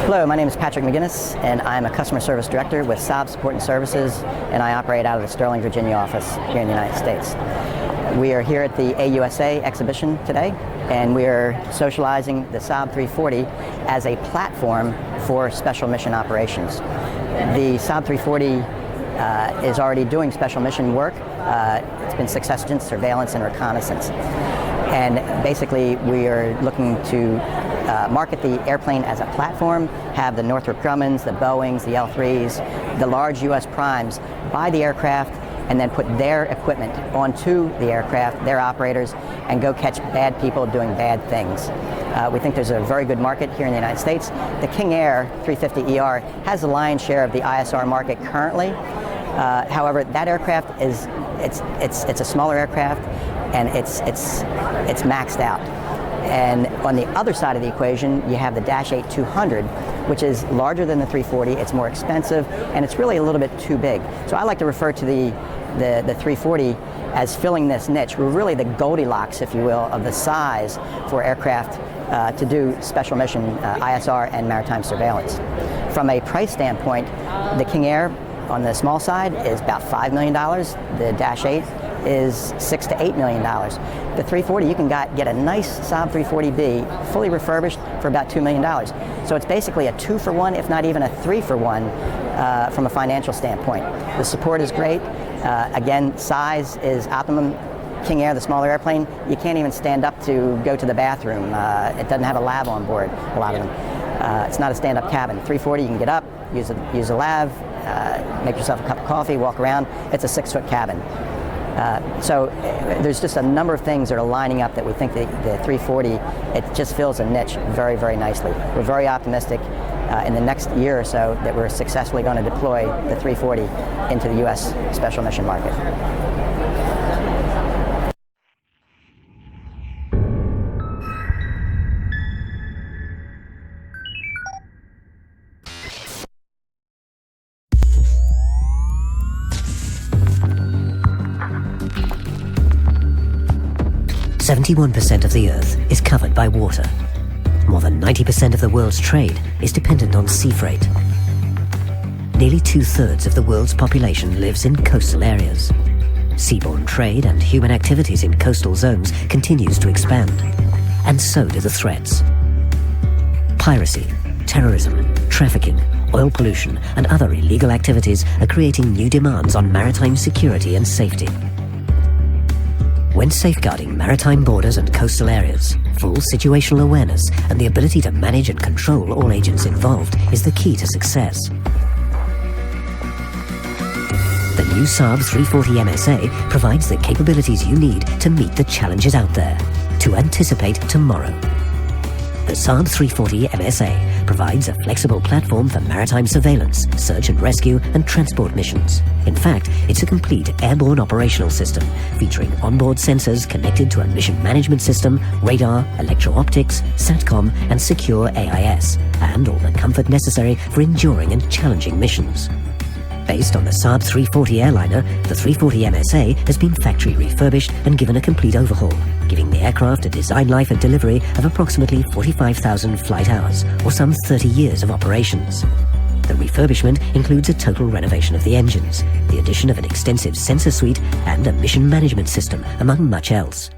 Hello, my name is Patrick McGinnis, and I'm a Customer Service Director with Saab Support and Services, and I operate out of the Sterling, Virginia office here in the United States. We are here at the AUSA exhibition today, and we are socializing the Saab 340 as a platform for special mission operations. The Saab 340 is already doing special mission work. It's been successful in surveillance and reconnaissance. And basically, we are looking to market the airplane as a platform, have the Northrop Grummons, the Boeings, the L-3s, the large U.S. primes buy the aircraft and then put their equipment onto the aircraft, their operators, and go catch bad people doing bad things. We think there's a very good market here in the United States. The King Air 350ER has the lion's share of the ISR market currently. However, that aircraft it's a smaller aircraft, and it's maxed out. And on the other side of the equation, you have the Dash 8-200, which is larger than the 340. It's more expensive, and it's really a little bit too big. So I like to refer to the 340 as filling this niche. We're really the Goldilocks, if you will, of the size for aircraft to do special mission ISR and maritime surveillance. From a price standpoint, the King Air on the small side is about $5 million. The Dash 8 is $6 to $8 million. The 340, you can get a nice Saab 340B fully refurbished for about $2 million. So it's basically a 2-for-1, if not even a 3-for-1 from a financial standpoint. The support is great. Again, size is optimum. King Air, the smaller airplane, you can't even stand up to go to the bathroom. It doesn't have a lav on board, a lot of them. It's not a stand-up cabin. 340, you can get up, use a lav, make yourself a cup of coffee, walk around. It's a 6-foot cabin. So there's just a number of things that are lining up that we think the 340, it just fills a niche very, very nicely. We're very optimistic in the next year or so that we're successfully going to deploy the 340 into the U.S. special mission market. 71% of the Earth is covered by water. More than 90% of the world's trade is dependent on sea freight. Nearly 2/3 of the world's population lives in coastal areas. Seaborne trade and human activities in coastal zones continues to expand, and so do the threats. Piracy, terrorism, trafficking, oil pollution, and other illegal activities are creating new demands on maritime security and safety. When safeguarding maritime borders and coastal areas, full situational awareness and the ability to manage and control all agents involved is the key to success. The new Saab 340 MSA provides the capabilities you need to meet the challenges out there, to anticipate tomorrow. The Saab 340 MSA provides a flexible platform for maritime surveillance, search and rescue, and transport missions. In fact, it's a complete airborne operational system featuring onboard sensors connected to a mission management system, radar, electro-optics, SATCOM, and secure AIS, and all the comfort necessary for enduring and challenging missions. Based on the Saab 340 airliner, the 340 MSA has been factory refurbished and given a complete overhaul, giving the aircraft a design life and delivery of approximately 45,000 flight hours, or some 30 years of operations. The refurbishment includes a total renovation of the engines, the addition of an extensive sensor suite, and a mission management system, among much else.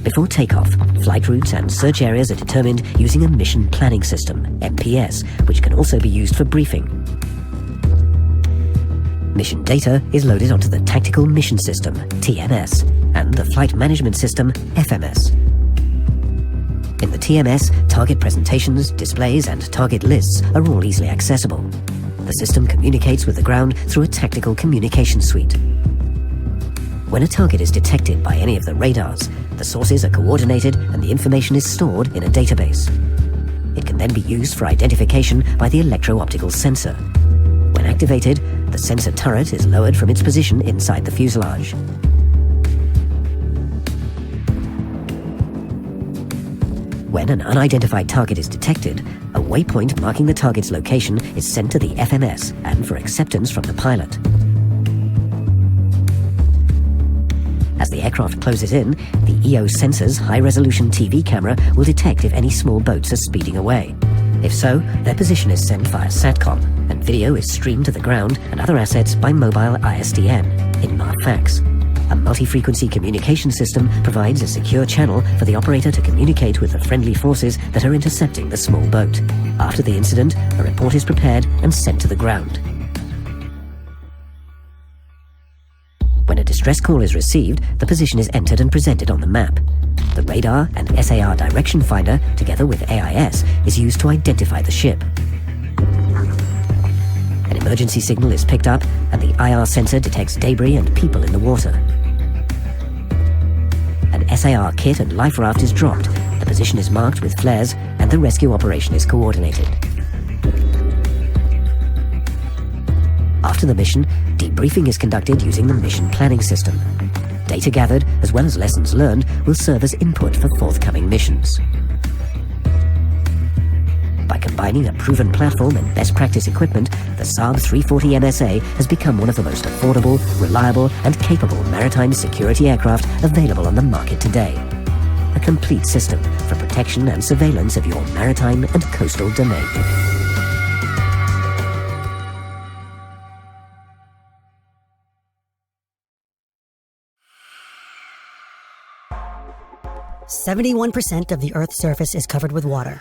Before takeoff, flight routes and search areas are determined using a mission planning system, MPS, which can also be used for briefing. Mission data is loaded onto the Tactical Mission System, TMS, and the Flight Management System, FMS. In the TMS, target presentations, displays, and target lists are all easily accessible. The system communicates with the ground through a tactical communication suite. When a target is detected by any of the radars, the sources are coordinated and the information is stored in a database. It can then be used for identification by the electro-optical sensor. When activated, the sensor turret is lowered from its position inside the fuselage. When an unidentified target is detected, a waypoint marking the target's location is sent to the FMS and for acceptance from the pilot. As the aircraft closes in, the EO sensor's high-resolution TV camera will detect if any small boats are speeding away. If so, their position is sent via SATCOM, and video is streamed to the ground and other assets by mobile ISDN in MARFAX. A multi-frequency communication system provides a secure channel for the operator to communicate with the friendly forces that are intercepting the small boat. After the incident, a report is prepared and sent to the ground. When a distress call is received, the position is entered and presented on the map. The radar and SAR direction finder, together with AIS, is used to identify the ship. An emergency signal is picked up, and the IR sensor detects debris and people in the water. An SAR kit and life raft is dropped, the position is marked with flares, and the rescue operation is coordinated. After the mission, debriefing is conducted using the mission planning system. Data gathered, as well as lessons learned, will serve as input for forthcoming missions. By combining a proven platform and best practice equipment, the Saab 340 MSA has become one of the most affordable, reliable, and capable maritime security aircraft available on the market today. A complete system for protection and surveillance of your maritime and coastal domain. "71% of the Earth's surface is covered with water.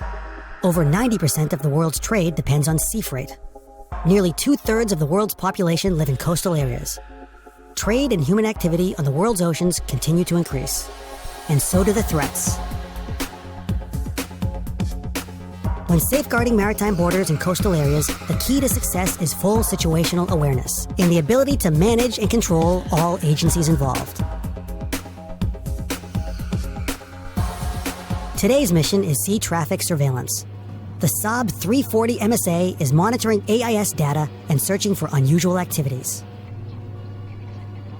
Over 90% of the world's trade depends on sea freight. Nearly 2/3 of the world's population live in coastal areas. Trade and human activity on the world's oceans continue to increase. And so do the threats. When safeguarding maritime borders and coastal areas, the key to success is full situational awareness and the ability to manage and control all agencies involved. Today's mission is sea traffic surveillance. The Saab 340 MSA is monitoring AIS data and searching for unusual activities.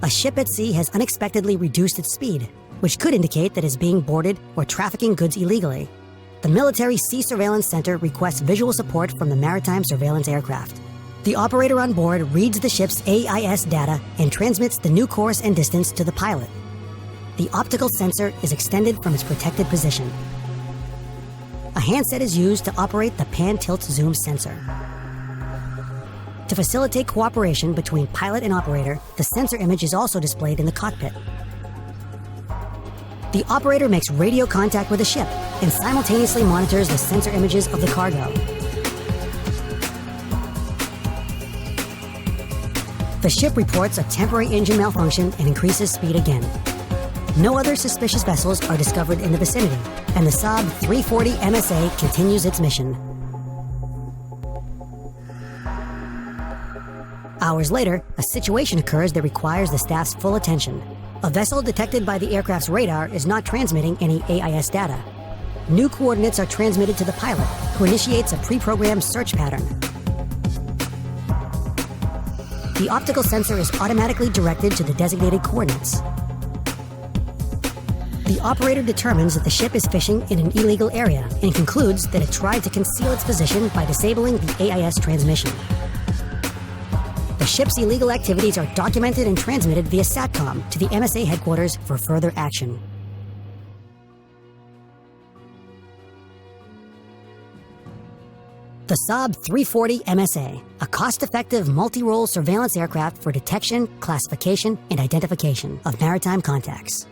A ship at sea has unexpectedly reduced its speed, which could indicate that it is being boarded or trafficking goods illegally. The Military Sea Surveillance Center requests visual support from the maritime surveillance aircraft. The operator on board reads the ship's AIS data and transmits the new course and distance to the pilot. The optical sensor is extended from its protected position. A handset is used to operate the pan-tilt-zoom sensor. To facilitate cooperation between pilot and operator, the sensor image is also displayed in the cockpit. The operator makes radio contact with the ship and simultaneously monitors the sensor images of the cargo. The ship reports a temporary engine malfunction and increases speed again. No other suspicious vessels are discovered in the vicinity, and the Saab 340 MSA continues its mission. Hours later, a situation occurs that requires the staff's full attention. A vessel detected by the aircraft's radar is not transmitting any AIS data. New coordinates are transmitted to the pilot, who initiates a pre-programmed search pattern. The optical sensor is automatically directed to the designated coordinates. The operator determines that the ship is fishing in an illegal area and concludes that it tried to conceal its position by disabling the AIS transmission. The ship's illegal activities are documented and transmitted via SATCOM to the MSA headquarters for further action. The Saab 340 MSA, a cost-effective multi-role surveillance aircraft for detection, classification, and identification of maritime contacts.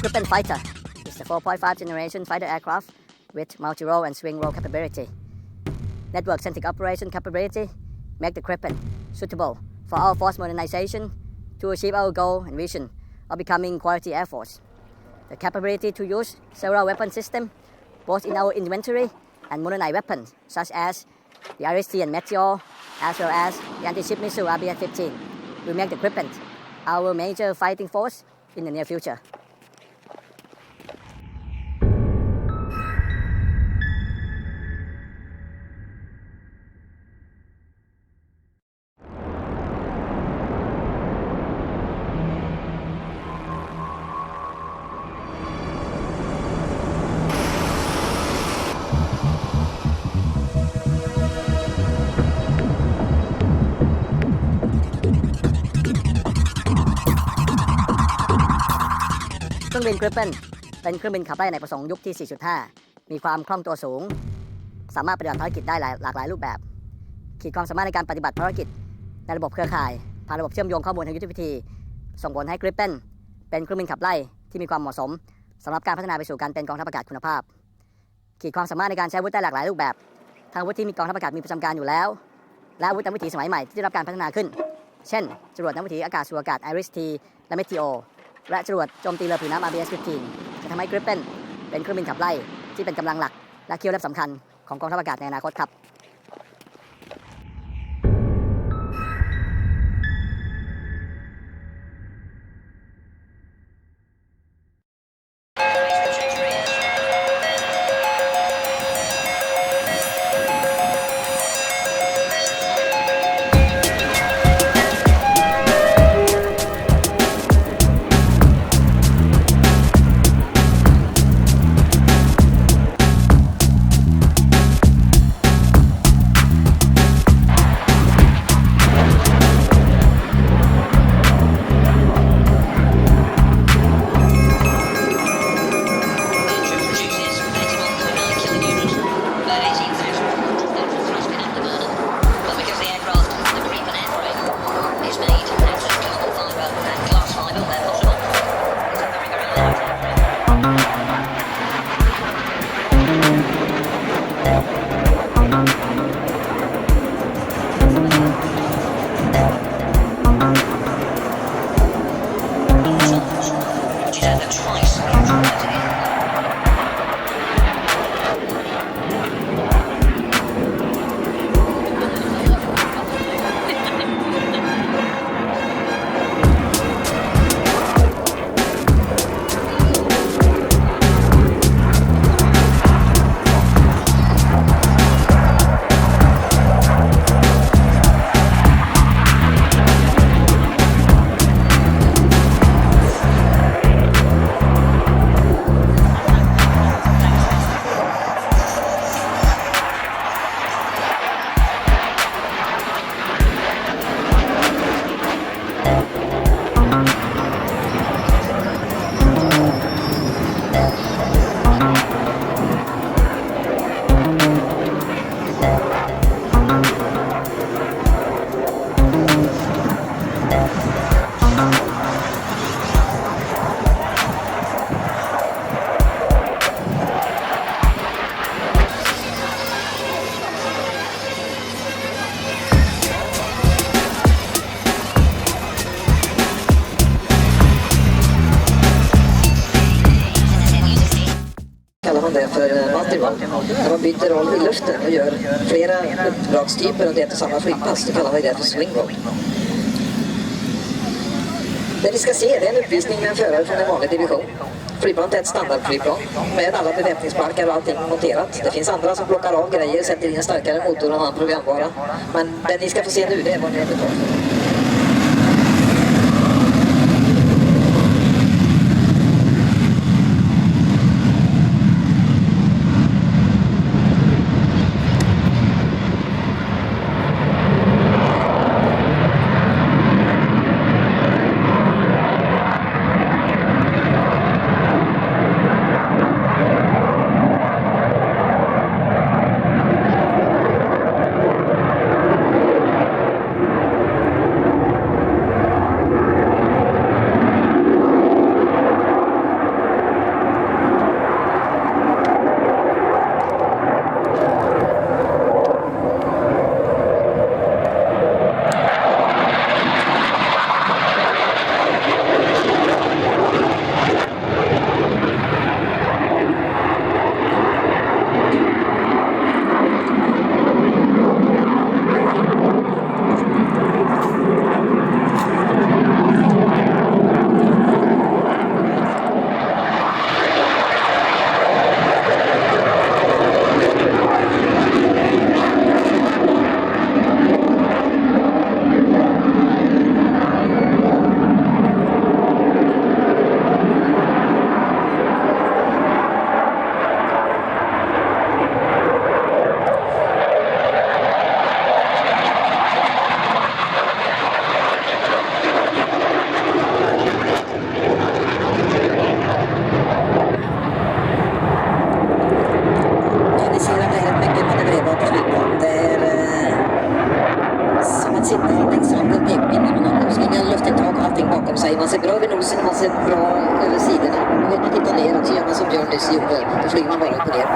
Gripen Fighter is the 4.5 generation fighter aircraft with multi-role and swing role capability. Network-centric operation capability make the Gripen suitable for our force modernization to achieve our goal and vision of becoming quality air force. The capability to use several weapon systems, both in our inventory and modernized weapons, such as the RST and Meteor, as well as the anti-ship missile RBS-15, will make the Gripen our major fighting force in the near future.เครื่องบิน Gripen เป็นเครื่องบินขับไล่ในประสงค์ยุคที่ 4.5 มีความคล่องตัวสูงสามารถปฏิบัติภารกิจได้หลากหลายรูปแบบขีดความสามารถในการปฏิบัติภารกิจในระบบเครือข่ายผ่านระบบเชื่อมโยงข้อมูลทางยุทธวิธีส่งผลให้ Gripen เป็นเครื่องบินขับไล่ที่มีความเหมาะสมสำหรับการพัฒนาไปสู่การเป็นกองทัพอากาศคุณภาพขีดความสามารถในการใช้อาวุธได้หลากหลายรูปแบบทั้งอาวุธที่มีกองทัพอากาศมีประจำการอยู่แล้วและอาวุธนำวิถีสมัยใหม่ที่ได้รับการพัฒนาขึ้นเช่นจรวดนำวิถีอากาศสู่อากาศ Iris-T และ Meteorและจรวดโจมตีเรือผิวน้ำ RBS-15 จะทำให้ Gripen เป็นเครื่องบินขับไล่ที่เป็นกำลังหลักและเคี่ยวเล็บสำคัญของกองทัพอากาศในอนาคตครับ för Maritime. När man byter roll i luften och gör flera uppdragstyper under ett och samma flygpass, så kallar vi det för swing roll. Det ni ska se är en uppvisning med en förare från en vanlig division. Flygplanet är ett standardflygplan med alla beväpningsbalkar och allting monterat. Det finns andra som plockar av grejer, sätter in en starkare motor och en annan programvara. Men det ni ska få se nu, det är vad ni är betalt för. så man ser bra över sidorna. Och vill man titta neråt så gör man som Björn nyss gjorde. Då flyger man bara upp och ner.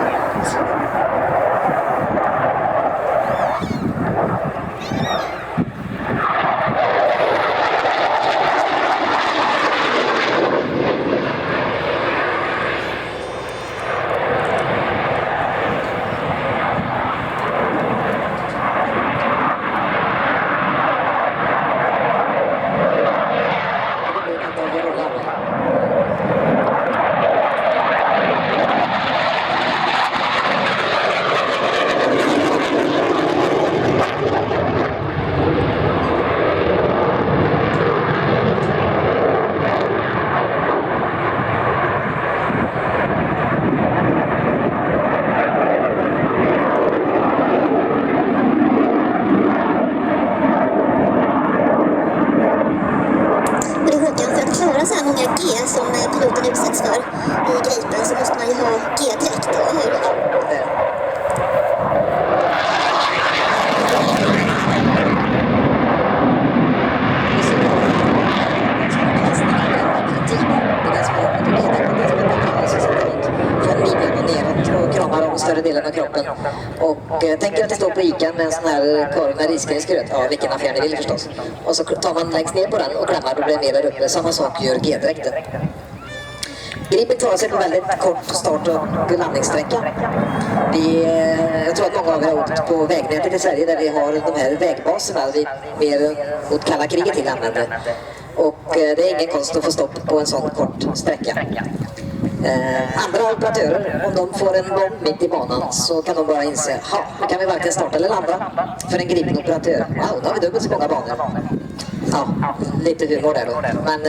Så här många G som piloten utsätts för i Gripen så måste man ju ha G-dräkt, eller hur? Större delen av kroppen och tänker att det står på Ica med en sån här korv med risgrynsgröt. Ja, vilken affär ni vill förstås. Och så tar man längst ner på den och klämmar och blir mer där uppe. Samma sak gör G-dräkten. Gripen klarar sig på väldigt kort start- och landningssträcka. Jag tror att många av er har åkt på vägnätet i Sverige där vi har de här vägbaserna vi mer mot kalla kriget till använder. Och det är ingen konst att få stopp på en sån kort sträcka. Andra operatörer, om de får en bomb mitt i banan så kan de bara inse nu kan vi varken starta eller landa. För en gripen operatör, wow, då har vi dubbelt så många banor. Ja, lite humor där då. Men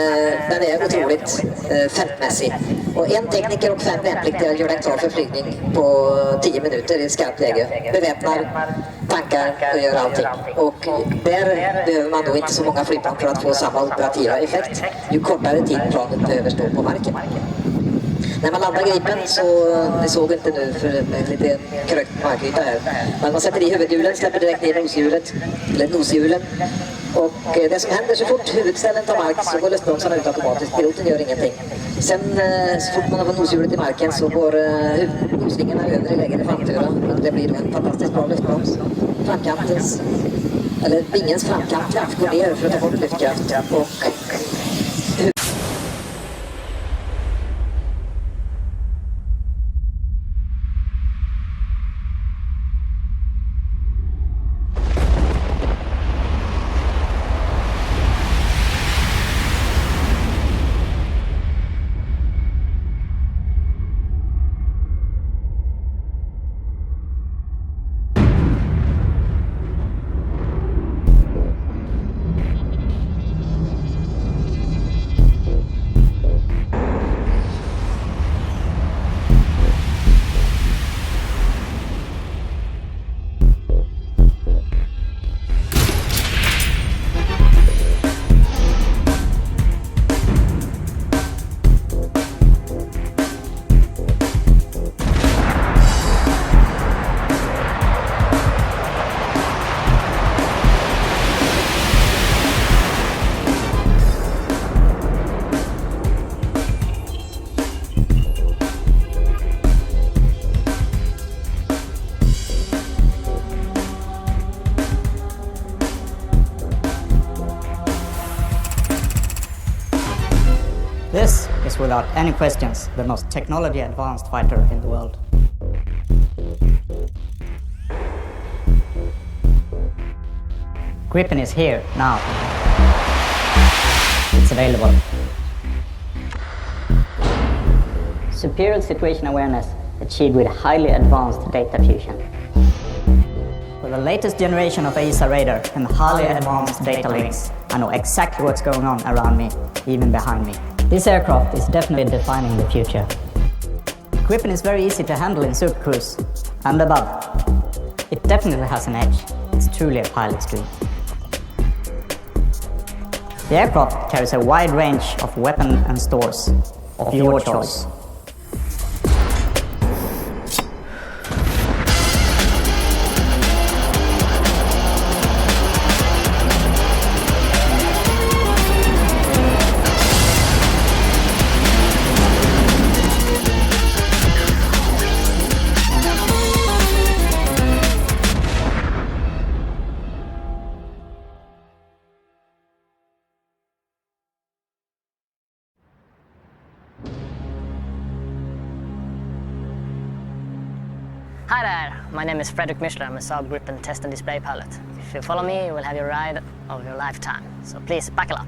den är otroligt fältmässig. Och en tekniker och 5 värnpliktiga gör den klar för flygning på 10 minuter i skarpt läge. Beväpnar, tankar och gör allting. Och där behöver man då inte så många flygplan för att få samma operativa effekt. Ju kortare tid planet behöver stå på marken. När man landar Gripen så, ni såg inte nu för lite krökt markyta här, men man sätter i huvudhjulen, släpper direkt ner noshjulen. Och det som händer så fort huvudställen tar mark så går lustbromsarna ut automatiskt, piloten gör ingenting. Sen så fort man har fått noshjulet i marken så går nosvingarna över i lägre elefantura och det blir då en fantastiskt bra luftbroms. Vingens framkant går ner för att ta bort lyftkraft och This is without any questions the most technology advanced fighter in the world. Gripen is here now. It's available. Superior situation awareness achieved with highly advanced data fusion. With the latest generation of AESA radar and highly advanced data links, I know exactly what's going on around me, even behind me. This aircraft is definitely defining the future. Gripen is very easy to handle in super cruise and above. It definitely has an edge. It's truly a pilot's dream. The aircraft carries a wide range of weapons and stores of your choice. Hi there, my name is Fredrik Mischler. I'm a Saab grip and test and display pilot. If you follow me, you will have your ride of your lifetime. So please, buckle up.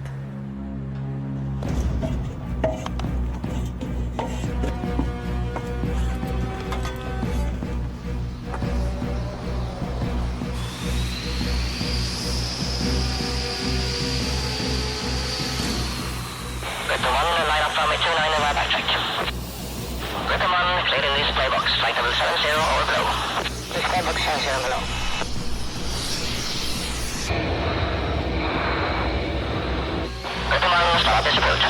Gripen 1, line up from 29 in my backtrack. Gripen 1, clear in the display box. Flight level 70 or below. Display box 70 or below. Gripen 1, start disappeared.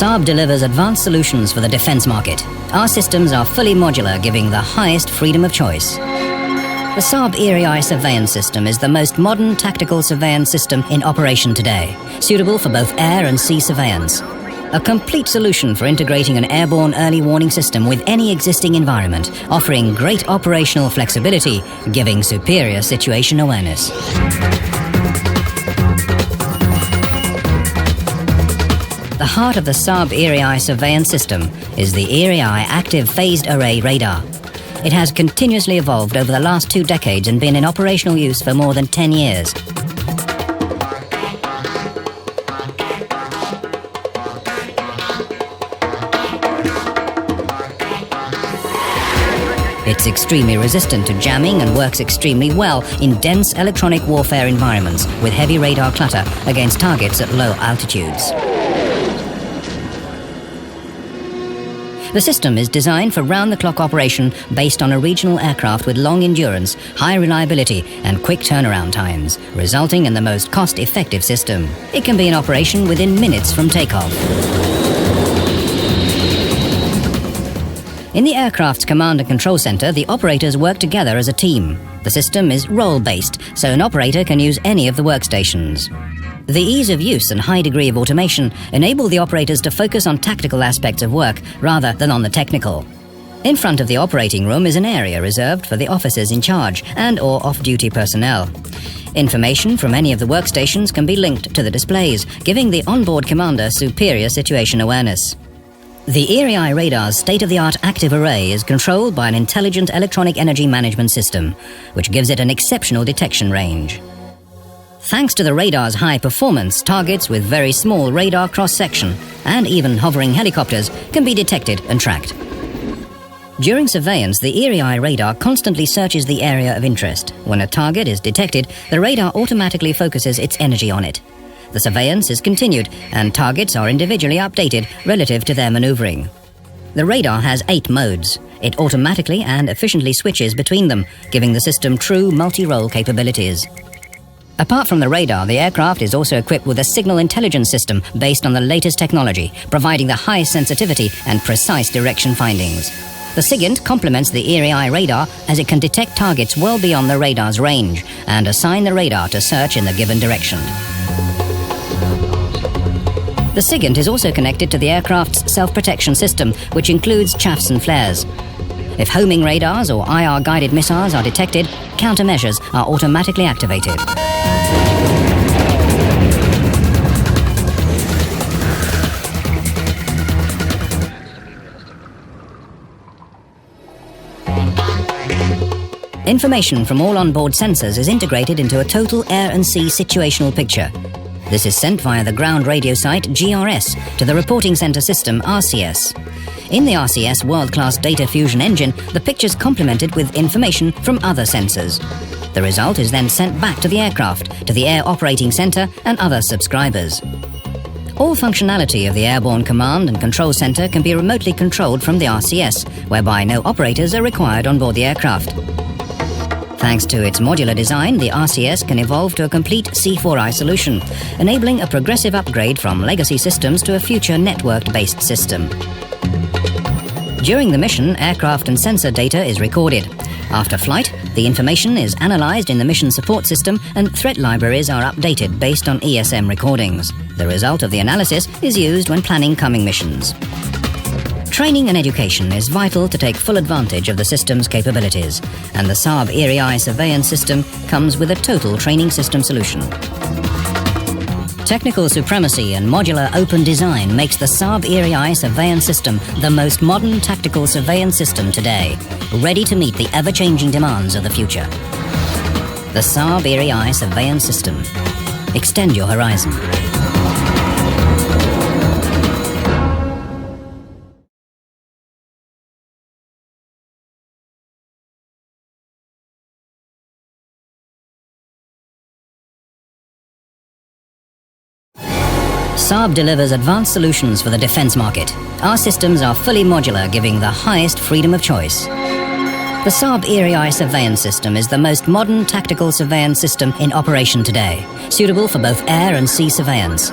Saab delivers advanced solutions for the defense market. Our systems are fully modular, giving the highest freedom of choice. The Saab ERI surveillance system is the most modern tactical surveillance system in operation today, suitable for both air and sea surveillance. A complete solution for integrating an airborne early warning system with any existing environment, offering great operational flexibility, giving superior situation awareness. The heart of the Saab ERI surveillance system is the ERI Active Phased Array Radar. It has continuously evolved over the last 2 decades and been in operational use for more than 10 years. It's extremely resistant to jamming and works extremely well in dense electronic warfare environments with heavy radar clutter against targets at low altitudes. The system is designed for round-the-clock operation based on a regional aircraft with long endurance, high reliability and quick turnaround times, resulting in the most cost-effective system. It can be in operation within minutes from takeoff. In the aircraft's command and control center, the operators work together as a team. The system is role-based, so an operator can use any of the workstations. The ease of use and high degree of automation enable the operators to focus on tactical aspects of work rather than on the technical. In front of the operating room is an area reserved for the officers in charge and/or off-duty personnel. Information from any of the workstations can be linked to the displays, giving the onboard commander superior situation awareness. The ERI radar's state-of-the-art active array is controlled by an intelligent electronic energy management system, which gives it an exceptional detection range. Thanks to the radar's high performance, targets with very small radar cross-section and even hovering helicopters can be detected and tracked. During surveillance, the ERI radar constantly searches the area of interest. When a target is detected, the radar automatically focuses its energy on it. The surveillance is continued and targets are individually updated relative to their maneuvering. The radar has 8 modes. It automatically and efficiently switches between them, giving the system true multi-role capabilities. Apart from the radar, the aircraft is also equipped with a signal intelligence system based on the latest technology, providing the highest sensitivity and precise direction findings. The SIGINT complements the ERI radar as it can detect targets well beyond the radar's range and assign the radar to search in the given direction. The SIGINT is also connected to the aircraft's self-protection system, which includes chaffs and flares. If homing radars or IR-guided missiles are detected, countermeasures are automatically activated. Information from all onboard sensors is integrated into a total air and sea situational picture. This is sent via the ground radio site GRS to the reporting center system RCS. In the RCS world-class data fusion engine, the picture's complemented with information from other sensors. The result is then sent back to the aircraft, to the Air Operating Center and other subscribers. All functionality of the Airborne Command and Control Center can be remotely controlled from the RCS, whereby no operators are required on board the aircraft. Thanks to its modular design, the RCS can evolve to a complete C4I solution, enabling a progressive upgrade from legacy systems to a future network-based system. During the mission, aircraft and sensor data is recorded. After flight, the information is analyzed in the mission support system and threat libraries are updated based on ESM recordings. The result of the analysis is used when planning coming missions. Training and education is vital to take full advantage of the system's capabilities, and the Saab ERI surveillance system comes with a total training system solution. Technical supremacy and modular open design makes the Saab ERI surveillance system the most modern tactical surveillance system today, ready to meet the ever-changing demands of the future. The Saab ERI surveillance system. Extend your horizon. Saab delivers advanced solutions for the defense market. Our systems are fully modular, giving the highest freedom of choice. The Saab ERI surveillance system is the most modern tactical surveillance system in operation today, suitable for both air and sea surveillance.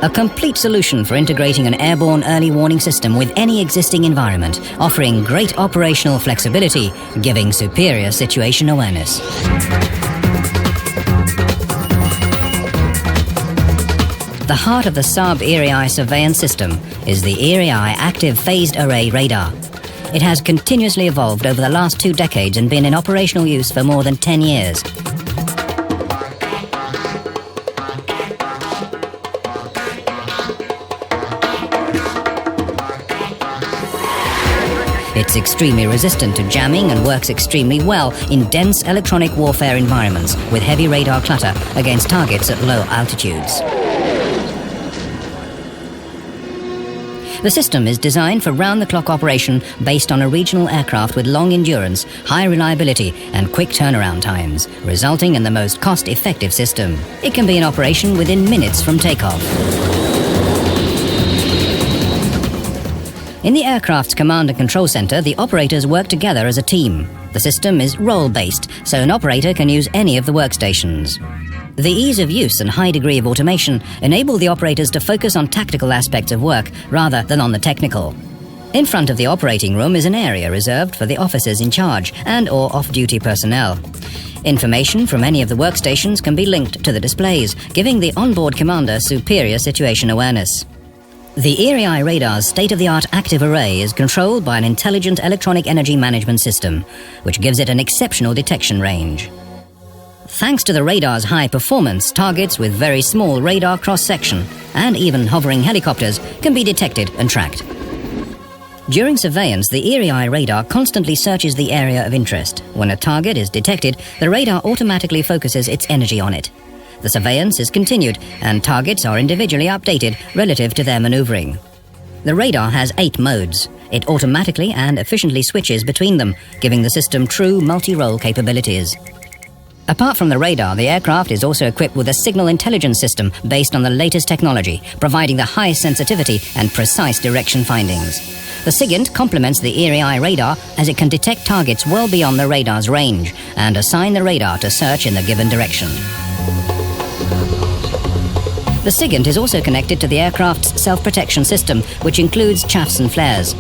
A complete solution for integrating an airborne early warning system with any existing environment, offering great operational flexibility, giving superior situation awareness. The heart of the Saab ERI surveillance system is the ERI Active Phased Array Radar. It has continuously evolved over the last 2 decades and been in operational use for more than 10 years. It's extremely resistant to jamming and works extremely well in dense electronic warfare environments with heavy radar clutter against targets at low altitudes. The system is designed for round-the-clock operation based on a regional aircraft with long endurance, high reliability and quick turnaround times, resulting in the most cost-effective system. It can be in operation within minutes from takeoff. In the aircraft's command and control center, the operators work together as a team. The system is role-based, so an operator can use any of the workstations. The ease of use and high degree of automation enable the operators to focus on tactical aspects of work rather than on the technical. In front of the operating room is an area reserved for the officers in charge and/or off-duty personnel. Information from any of the workstations can be linked to the displays, giving the onboard commander superior situation awareness. The ERI radar's state-of-the-art active array is controlled by an intelligent electronic energy management system, which gives it an exceptional detection range. Thanks to the radar's high performance, targets with very small radar cross-section and even hovering helicopters can be detected and tracked. During surveillance, the ERI radar constantly searches the area of interest. When a target is detected, the radar automatically focuses its energy on it. The surveillance is continued and targets are individually updated relative to their maneuvering. The radar has 8 modes. It automatically and efficiently switches between them, giving the system true multi-role capabilities. Apart from the radar, the aircraft is also equipped with a signal intelligence system based on the latest technology, providing the highest sensitivity and precise direction findings. The SIGINT complements the ERI radar as it can detect targets well beyond the radar's range and assign the radar to search in the given direction. The SIGINT is also connected to the aircraft's self-protection system, which includes chaffs and flares.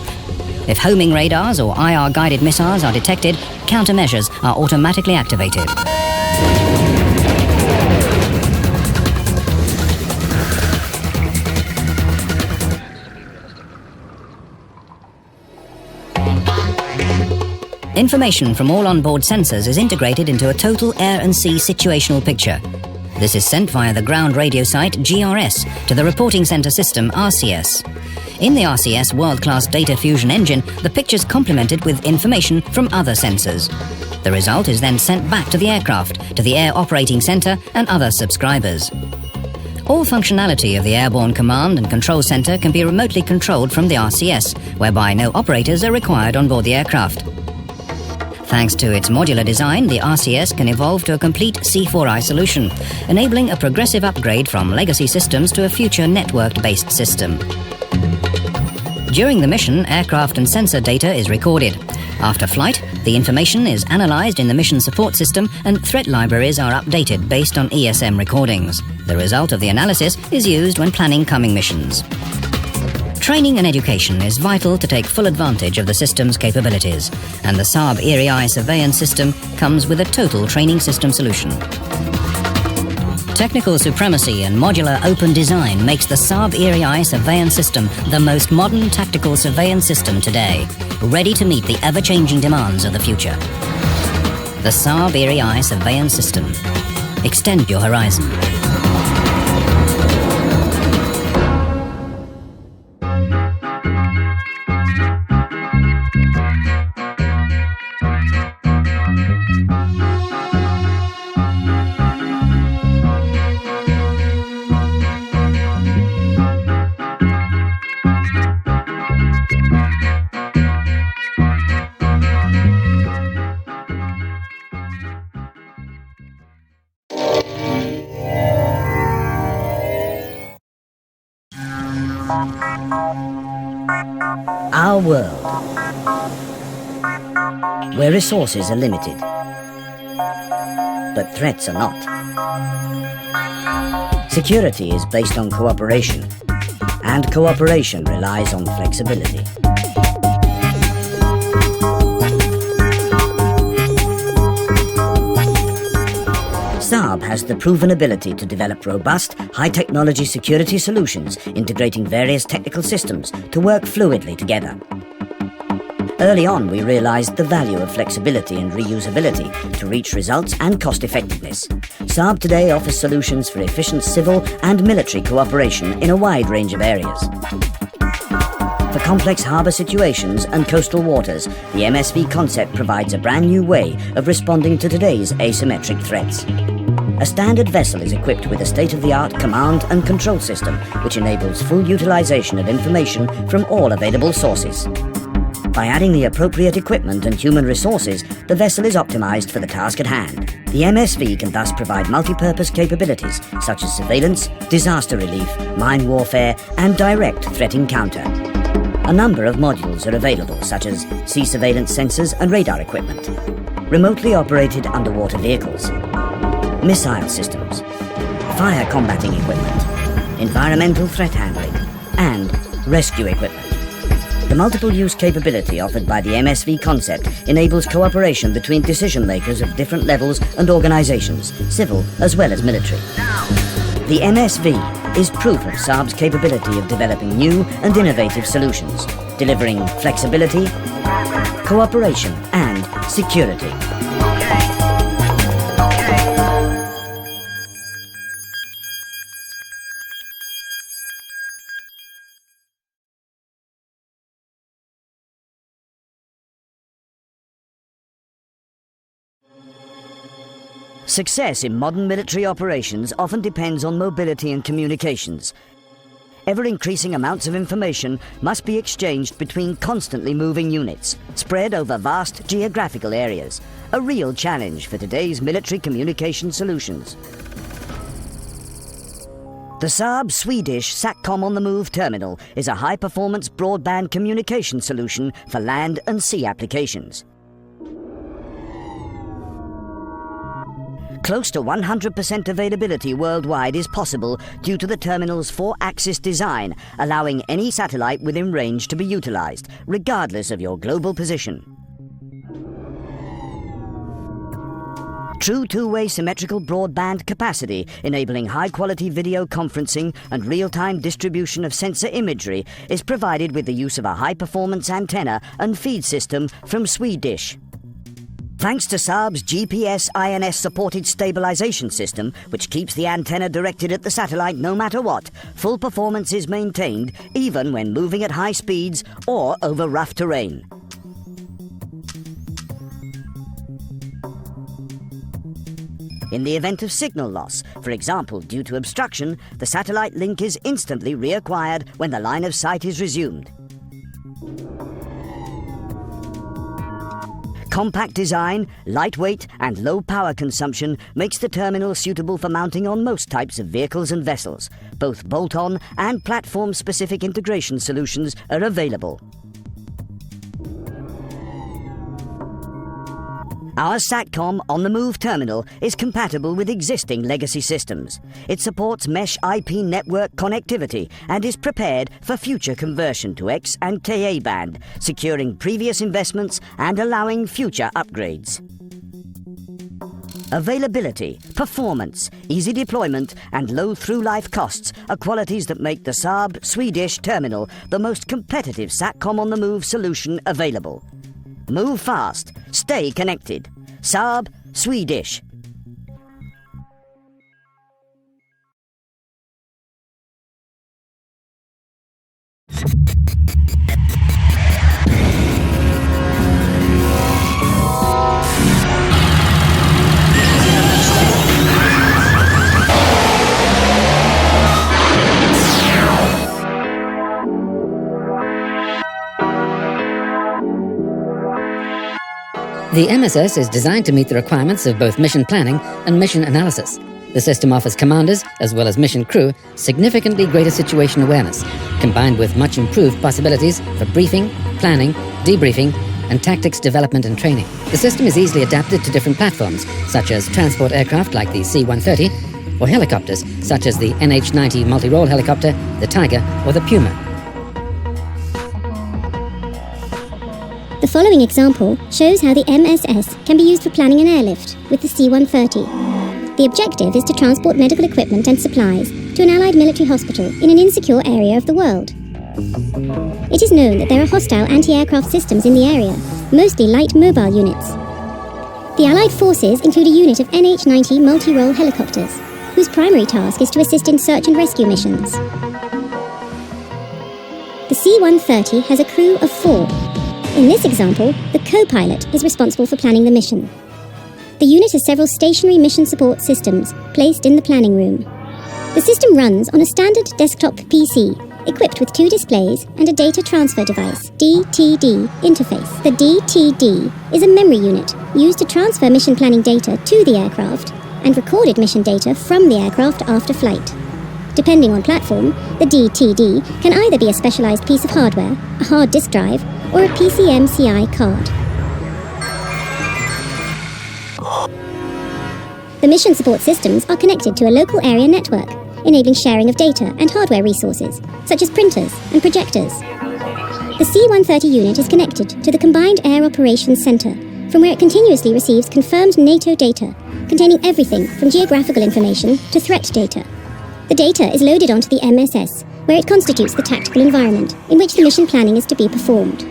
If homing radars or IR-guided missiles are detected, countermeasures are automatically activated. Information from all onboard sensors is integrated into a total air and sea situational picture. This is sent via the ground radio site GRS to the reporting center system RCS. In the RCS world-class data fusion engine, the picture's complemented with information from other sensors. The result is then sent back to the aircraft, to the Air Operating Center and other subscribers. All functionality of the Airborne Command and Control Center can be remotely controlled from the RCS, whereby no operators are required on board the aircraft. Thanks to its modular design, the RCS can evolve to a complete C4I solution, enabling a progressive upgrade from legacy systems to a future networked-based system. During the mission, aircraft and sensor data is recorded. After flight, the information is analyzed in the mission support system and threat libraries are updated based on ESM recordings. The result of the analysis is used when planning coming missions. Training and education is vital to take full advantage of the system's capabilities, and the Saab ERI surveillance system comes with a total training system solution. Technical supremacy and modular open design makes the Saab ERI surveillance system the most modern tactical surveillance system today, ready to meet the ever-changing demands of the future. The Saab ERI surveillance system. Extend your horizon. Our world, where resources are limited, but threats are not. Security is based on cooperation, and cooperation relies on flexibility. Saab has the proven ability to develop robust, high-technology security solutions integrating various technical systems to work fluidly together. Early on, we realized the value of flexibility and reusability to reach results and cost-effectiveness. Saab today offers solutions for efficient civil and military cooperation in a wide range of areas. For complex harbour situations and coastal waters, the MSV concept provides a brand new way of responding to today's asymmetric threats. A standard vessel is equipped with a state-of-the-art command and control system which enables full utilization of information from all available sources. By adding the appropriate equipment and human resources, the vessel is optimized for the task at hand. The MSV can thus provide multi-purpose capabilities such as surveillance, disaster relief, mine warfare, and direct threat encounter. A number of modules are available, such as sea surveillance sensors and radar equipment, remotely operated underwater vehicles, missile systems, fire combating equipment, environmental threat handling, and rescue equipment. The multiple-use capability offered by the MSV concept enables cooperation between decision-makers of different levels and organizations, civil as well as military. The MSV is proof of Saab's capability of developing new and innovative solutions, delivering flexibility, cooperation, and security. Success in modern military operations often depends on mobility and communications. Ever-increasing amounts of information must be exchanged between constantly moving units, spread over vast geographical areas, a real challenge for today's military communication solutions. The Saab Swedish SATCOM on the Move terminal is a high-performance broadband communication solution for land and sea applications. Close to 100% availability worldwide is possible due to the terminal's 4-axis design, allowing any satellite within range to be utilized, regardless of your global position. True two-way symmetrical broadband capacity, enabling high-quality video conferencing and real-time distribution of sensor imagery, is provided with the use of a high-performance antenna and feed system from Swedish. Thanks to Saab's GPS INS-supported stabilization system, which keeps the antenna directed at the satellite no matter what, full performance is maintained even when moving at high speeds or over rough terrain. In the event of signal loss, for example due to obstruction, the satellite link is instantly reacquired when the line of sight is resumed. Compact design, lightweight and low power consumption makes the terminal suitable for mounting on most types of vehicles and vessels. Both bolt-on and platform-specific integration solutions are available. Our SATCOM on the Move terminal is compatible with existing legacy systems. It supports mesh IP network connectivity and is prepared for future conversion to X and Ka band, securing previous investments and allowing future upgrades. Availability, performance, easy deployment and low through-life costs are qualities that make the Saab Swedish terminal the most competitive SATCOM on the Move solution available. Move fast. Stay connected. Saab Swedish. The MSS is designed to meet the requirements of both mission planning and mission analysis. The system offers commanders, as well as mission crew, significantly greater situation awareness, combined with much improved possibilities for briefing, planning, debriefing, and tactics development and training. The system is easily adapted to different platforms, such as transport aircraft like the C-130, or helicopters, such as the NH-90 multi-role helicopter, the Tiger, or the Puma. The following example shows how the MSS can be used for planning an airlift with the C-130. The objective is to transport medical equipment and supplies to an Allied military hospital in an insecure area of the world. It is known that there are hostile anti-aircraft systems in the area, mostly light mobile units. The Allied forces include a unit of NH-90 multi-role helicopters, whose primary task is to assist in search and rescue missions. The C-130 has a crew of 4. In this example, the co-pilot is responsible for planning the mission. The unit has several stationary mission support systems placed in the planning room. The system runs on a standard desktop PC, equipped with 2 displays and a data transfer device, DTD, interface. The DTD is a memory unit used to transfer mission planning data to the aircraft and recorded mission data from the aircraft after flight. Depending on platform, the DTD can either be a specialized piece of hardware, a hard disk drive, or a PCMCI card. The mission support systems are connected to a local area network, enabling sharing of data and hardware resources, such as printers and projectors. The C-130 unit is connected to the Combined Air Operations Center, from where it continuously receives confirmed NATO data, containing everything from geographical information to threat data. The data is loaded onto the MSS, where it constitutes the tactical environment in which the mission planning is to be performed.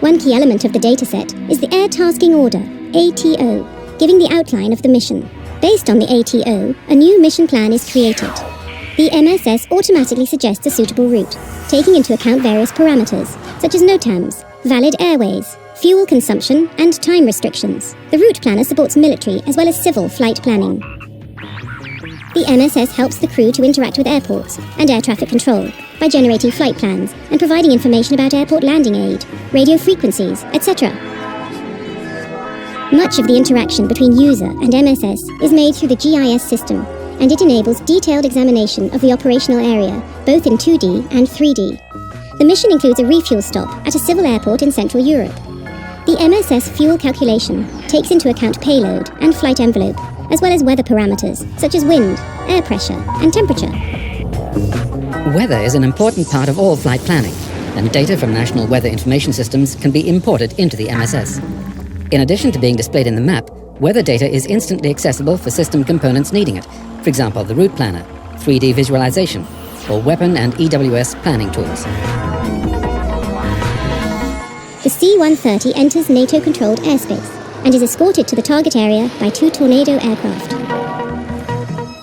One key element of the dataset is the Air Tasking Order, ATO, giving the outline of the mission. Based on the ATO, a new mission plan is created. The MSS automatically suggests a suitable route, taking into account various parameters, such as NOTAMs, valid airways, fuel consumption, and time restrictions. The route planner supports military as well as civil flight planning. The MSS helps the crew to interact with airports and air traffic control by generating flight plans and providing information about airport landing aid, radio frequencies, etc. Much of the interaction between user and MSS is made through the GIS system, and it enables detailed examination of the operational area, both in 2D and 3D. The mission includes a refuel stop at a civil airport in Central Europe. The MSS fuel calculation takes into account payload and flight envelope, as well as weather parameters, such as wind, air pressure, and temperature. Weather is an important part of all flight planning, and data from national weather information systems can be imported into the MSS. In addition to being displayed in the map, weather data is instantly accessible for system components needing it, for example the route planner, 3D visualization, or weapon and EWS planning tools. The C-130 enters NATO-controlled airspace and is escorted to the target area by 2 Tornado aircraft.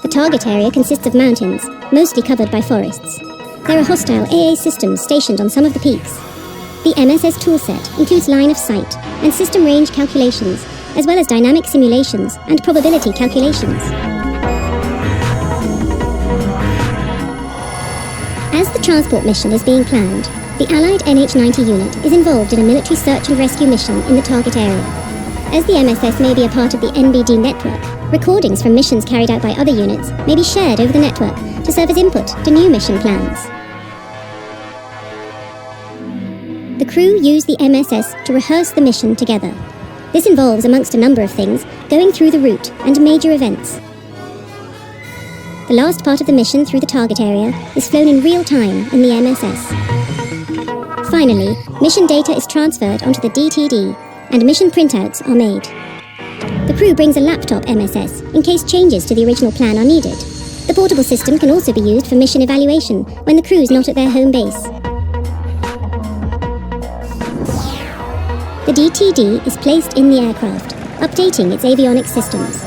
The target area consists of mountains, mostly covered by forests. There are hostile AA systems stationed on some of the peaks. The MSS toolset includes line of sight and system range calculations, as well as dynamic simulations and probability calculations. As the transport mission is being planned, the Allied NH-90 unit is involved in a military search and rescue mission in the target area. As the MSS may be a part of the NBD network, recordings from missions carried out by other units may be shared over the network to serve as input to new mission plans. The crew use the MSS to rehearse the mission together. This involves, amongst a number of things, going through the route and major events. The last part of the mission through the target area is flown in real time in the MSS. Finally, mission data is transferred onto the DTD, and mission printouts are made. The crew brings a laptop MSS in case changes to the original plan are needed. The portable system can also be used for mission evaluation when the crew is not at their home base. The DTD is placed in the aircraft, updating its avionics systems.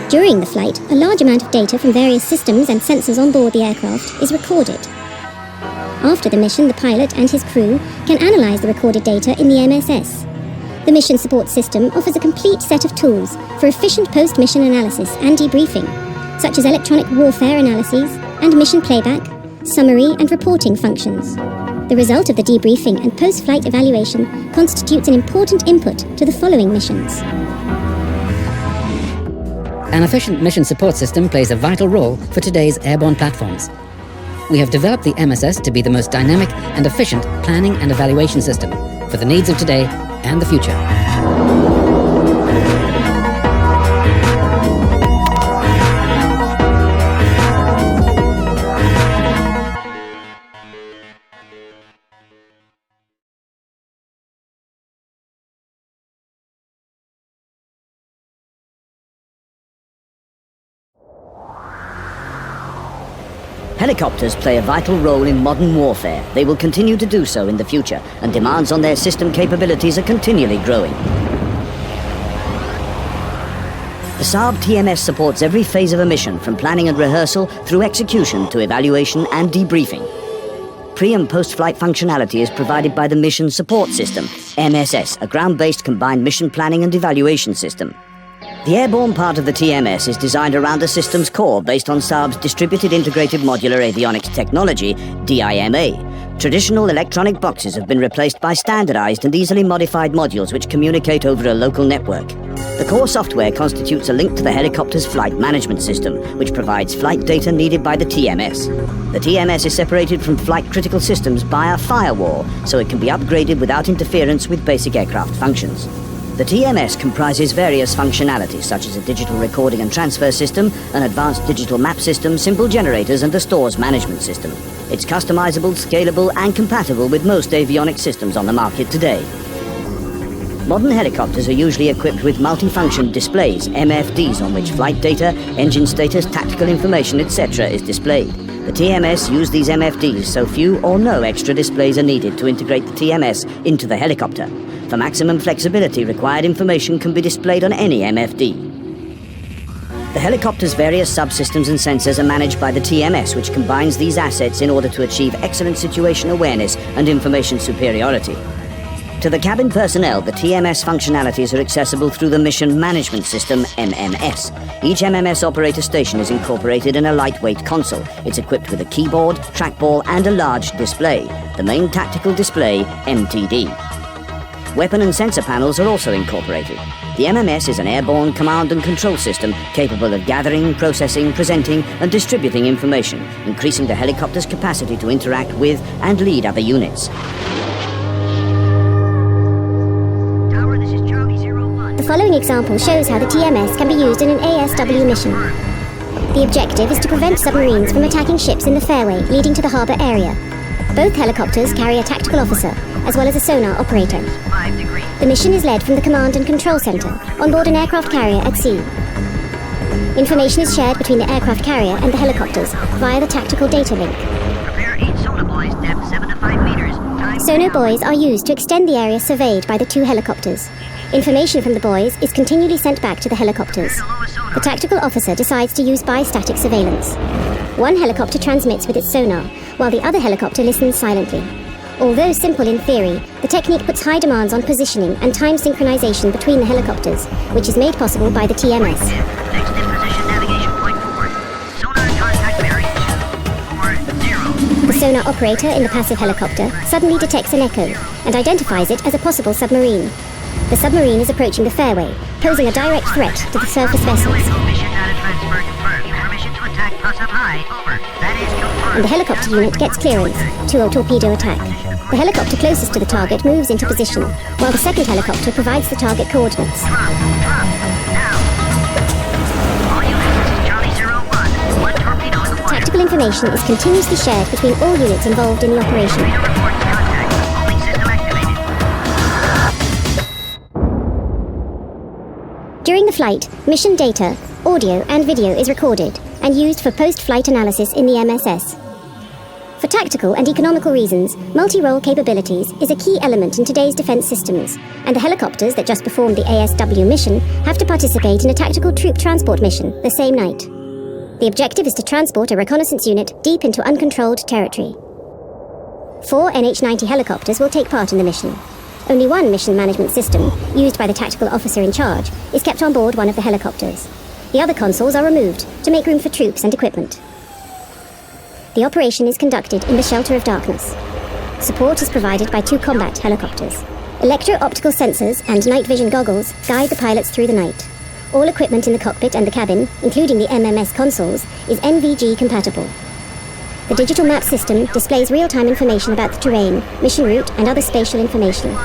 During the flight, a large amount of data from various systems and sensors on board the aircraft is recorded. After the mission, the pilot and his crew can analyze the recorded data in the MSS. The mission support system offers a complete set of tools for efficient post-mission analysis and debriefing, such as electronic warfare analyses and mission playback, summary and reporting functions. The result of the debriefing and post-flight evaluation constitutes an important input to the following missions. An efficient mission support system plays a vital role for today's airborne platforms. We have developed the MSS to be the most dynamic and efficient planning and evaluation system for the needs of today and the future. Helicopters play a vital role in modern warfare. They will continue to do so in the future, and demands on their system capabilities are continually growing. The Saab TMS supports every phase of a mission, from planning and rehearsal through execution to evaluation and debriefing. Pre- and post-flight functionality is provided by the mission support system, MSS, a ground-based combined mission planning and evaluation system. The airborne part of the TMS is designed around the system's core based on Saab's Distributed Integrated Modular Avionics Technology, DIMA. Traditional electronic boxes have been replaced by standardized and easily modified modules which communicate over a local network. The core software constitutes a link to the helicopter's flight management system, which provides flight data needed by the TMS. The TMS is separated from flight critical systems by a firewall, so it can be upgraded without interference with basic aircraft functions. The TMS comprises various functionalities such as a digital recording and transfer system, an advanced digital map system, symbol generators and a stores management system. It's customizable, scalable and compatible with most avionics systems on the market today. Modern helicopters are usually equipped with multifunction displays, MFDs, on which flight data, engine status, tactical information, etc. is displayed. The TMS use these MFDs so few or no extra displays are needed to integrate the TMS into the helicopter. For maximum flexibility, required information can be displayed on any MFD. The helicopter's various subsystems and sensors are managed by the TMS, which combines these assets in order to achieve excellent situation awareness and information superiority. To the cabin personnel, the TMS functionalities are accessible through the Mission Management System, MMS. Each MMS operator station is incorporated in a lightweight console. It's equipped with a keyboard, trackball, and a large display, the main tactical display, MTD. Weapon and sensor panels are also incorporated. The MMS is an airborne command and control system capable of gathering, processing, presenting, and distributing information, increasing the helicopter's capacity to interact with and lead other units. The following example shows how the TMS can be used in an ASW mission. The objective is to prevent submarines from attacking ships in the fairway leading to the harbour area. Both helicopters carry a tactical officer, as well as a sonar operator. The mission is led from the command and control centre, on board an aircraft carrier at sea. Information is shared between the aircraft carrier and the helicopters via the tactical data link. Prepare 8 sonar buoys, depth 7 to 5 meters. Sonar buoys are used to extend the area surveyed by the two helicopters. Information from the buoys is continually sent back to the helicopters. The tactical officer decides to use bistatic surveillance. One helicopter transmits with its sonar, while the other helicopter listens silently. Although simple in theory, the technique puts high demands on positioning and time synchronization between the helicopters, which is made possible by the TMS. Next in position navigation point 4. Sonar contact bearing 240. The sonar operator in the passive helicopter suddenly detects an echo and identifies it as a possible submarine. The submarine is approaching the fairway, posing a direct threat to the surface vessels. Mission data transfer confirmed. Permission to attack plus up high. Over. That is confirmed. And the helicopter unit gets clearance to a torpedo attack. The helicopter closest to the target moves into position, while the second helicopter provides the target coordinates. Drop. Now. All units, this is Charlie 01. One torpedo in the water. Tactical information is continuously shared between all units involved in the operation. Torpedo reporting contact. Homing system activated. During the flight, mission data, audio and video is recorded and used for post-flight analysis in the MSS. For tactical and economical reasons, multi-role capabilities is a key element in today's defense systems, and the helicopters that just performed the ASW mission have to participate in a tactical troop transport mission the same night. The objective is to transport a reconnaissance unit deep into uncontrolled territory. 4 NH-90 helicopters will take part in the mission. Only one mission management system, used by the tactical officer in charge, is kept on board one of the helicopters. The other consoles are removed to make room for troops and equipment. The operation is conducted in the shelter of darkness. Support is provided by 2 combat helicopters. Electro-optical sensors and night vision goggles guide the pilots through the night. All equipment in the cockpit and the cabin, including the MMS consoles, is NVG compatible. The digital map system displays real-time information about the terrain, mission route, and other spatial information.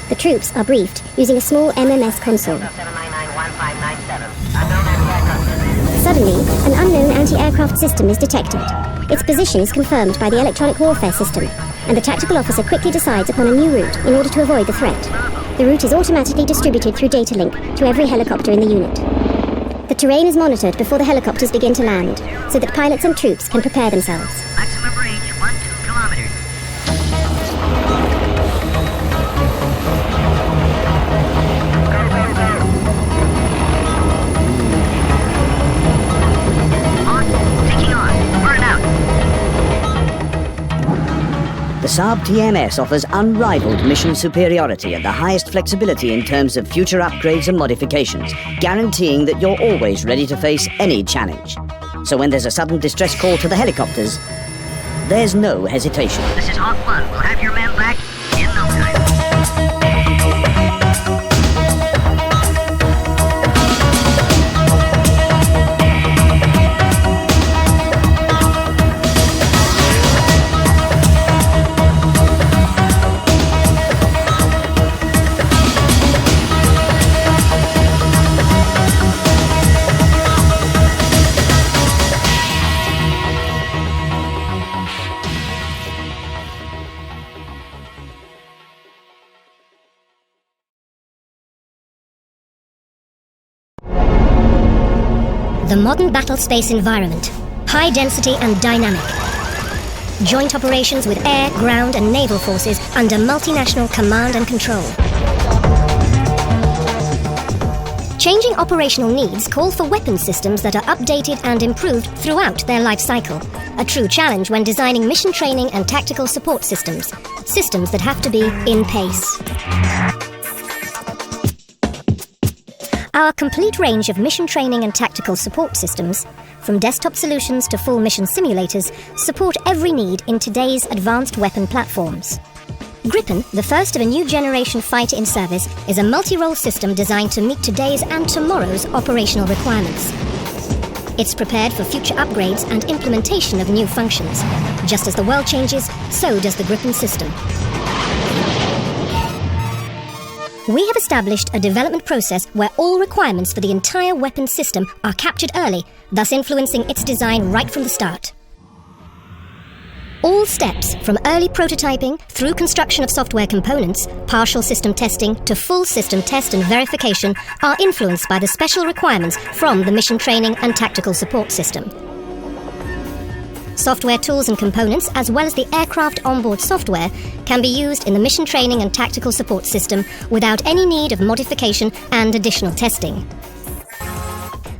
The troops are briefed using a small MMS console. Suddenly, an unknown anti-aircraft system is detected. Its position is confirmed by the electronic warfare system, and the tactical officer quickly decides upon a new route in order to avoid the threat. The route is automatically distributed through data link to every helicopter in the unit. The terrain is monitored before the helicopters begin to land, so that pilots and troops can prepare themselves. Maximum range 12 kilometers. The Saab TMS offers unrivaled mission superiority and the highest flexibility in terms of future upgrades and modifications, guaranteeing that you're always ready to face any challenge. So when there's a sudden distress call to the helicopters, there's no hesitation. This is Hawk 1. We'll have your man back in no time. The modern battle space environment, high density and dynamic. Joint operations with air, ground and naval forces under multinational command and control. Changing operational needs call for weapon systems that are updated and improved throughout their life cycle. A true challenge when designing mission training and tactical support systems. Systems that have to be in pace. Our complete range of mission training and tactical support systems, from desktop solutions to full mission simulators, support every need in today's advanced weapon platforms. Gripen, the first of a new generation fighter in service, is a multi-role system designed to meet today's and tomorrow's operational requirements. It's prepared for future upgrades and implementation of new functions. Just as the world changes, so does the Gripen system. We have established a development process where all requirements for the entire weapon system are captured early, thus influencing its design right from the start. All steps, from early prototyping through construction of software components, partial system testing to full system test and verification, are influenced by the special requirements from the mission training and tactical support system. Software tools and components, as well as the aircraft onboard software, can be used in the mission training and tactical support system without any need of modification and additional testing.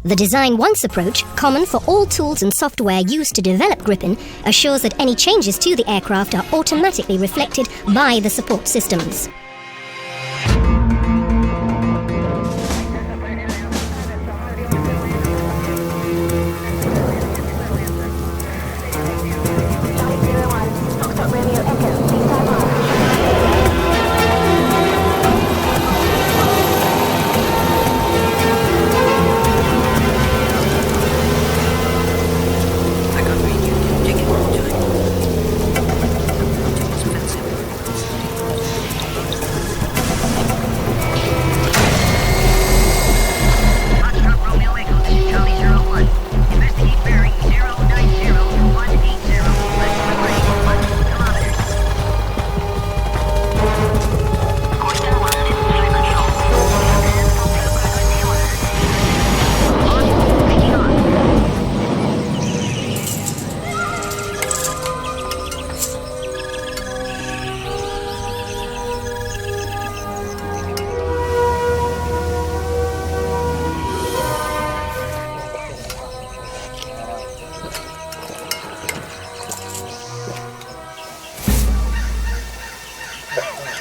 The Design Once approach, common for all tools and software used to develop Gripen, assures that any changes to the aircraft are automatically reflected by the support systems.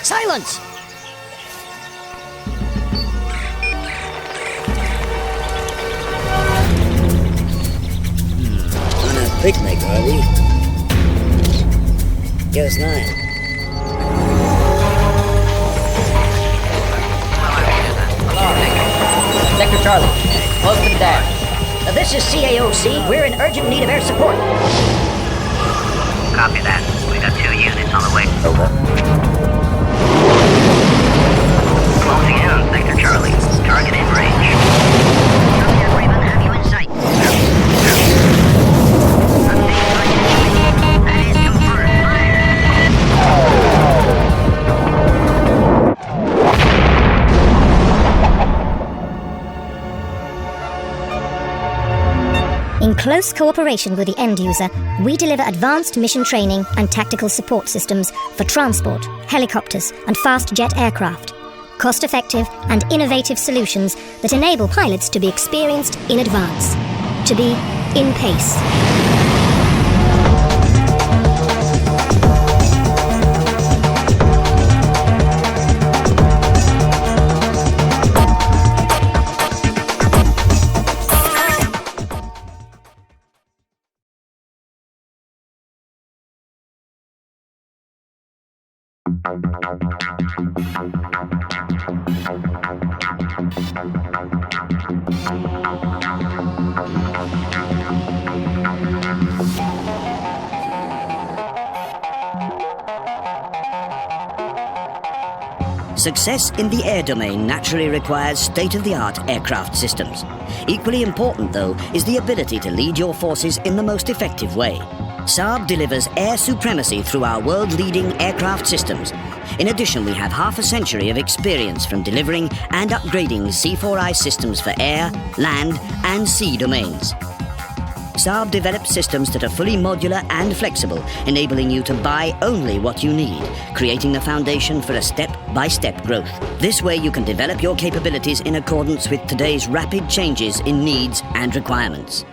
Silence! On a picnic, are we? Give us 9. Sector Charlie, close to the dash. This is CAOC. We're in urgent need of air support. Copy that. We got 2 units on the way. Over. Closing in on Sector Charlie. Target in range. Charlie and Raven have you in sight. Update target. That is confirmed. Fire! In close cooperation with the end user, we deliver advanced mission training and tactical support systems for transport, helicopters, and fast jet aircraft. Cost-effective and innovative solutions that enable pilots to be experienced in advance, to be in pace. Success in the air domain naturally requires state-of-the-art aircraft systems. Equally important, though, is the ability to lead your forces in the most effective way. Saab delivers air supremacy through our world-leading aircraft systems. In addition, we have half a century of experience from delivering and upgrading C4I systems for air, land, and sea domains. Saab develops systems that are fully modular and flexible, enabling you to buy only what you need, creating the foundation for a step-by-step growth. This way you can develop your capabilities in accordance with today's rapid changes in needs and requirements.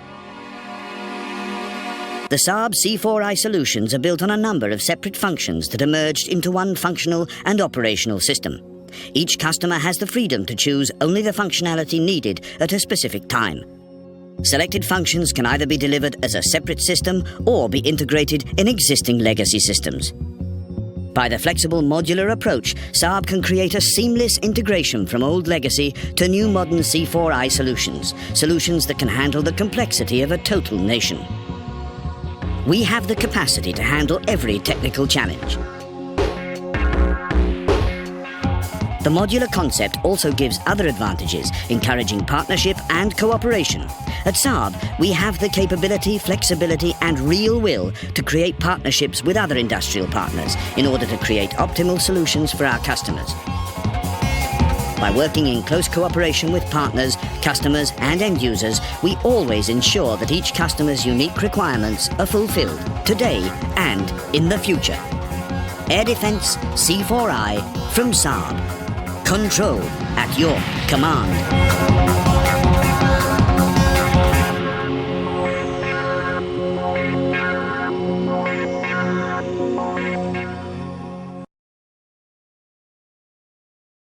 The Saab C4I solutions are built on a number of separate functions that are merged into one functional and operational system. Each customer has the freedom to choose only the functionality needed at a specific time. Selected functions can either be delivered as a separate system or be integrated in existing legacy systems. By the flexible modular approach, Saab can create a seamless integration from old legacy to new modern C4I solutions that can handle the complexity of a total nation. We have the capacity to handle every technical challenge. The modular concept also gives other advantages, encouraging partnership and cooperation. At Saab, we have the capability, flexibility, and real will to create partnerships with other industrial partners in order to create optimal solutions for our customers. By working in close cooperation with partners, customers, and end users, we always ensure that each customer's unique requirements are fulfilled today and in the future. Air Defense C4I from Saab. Control at your command.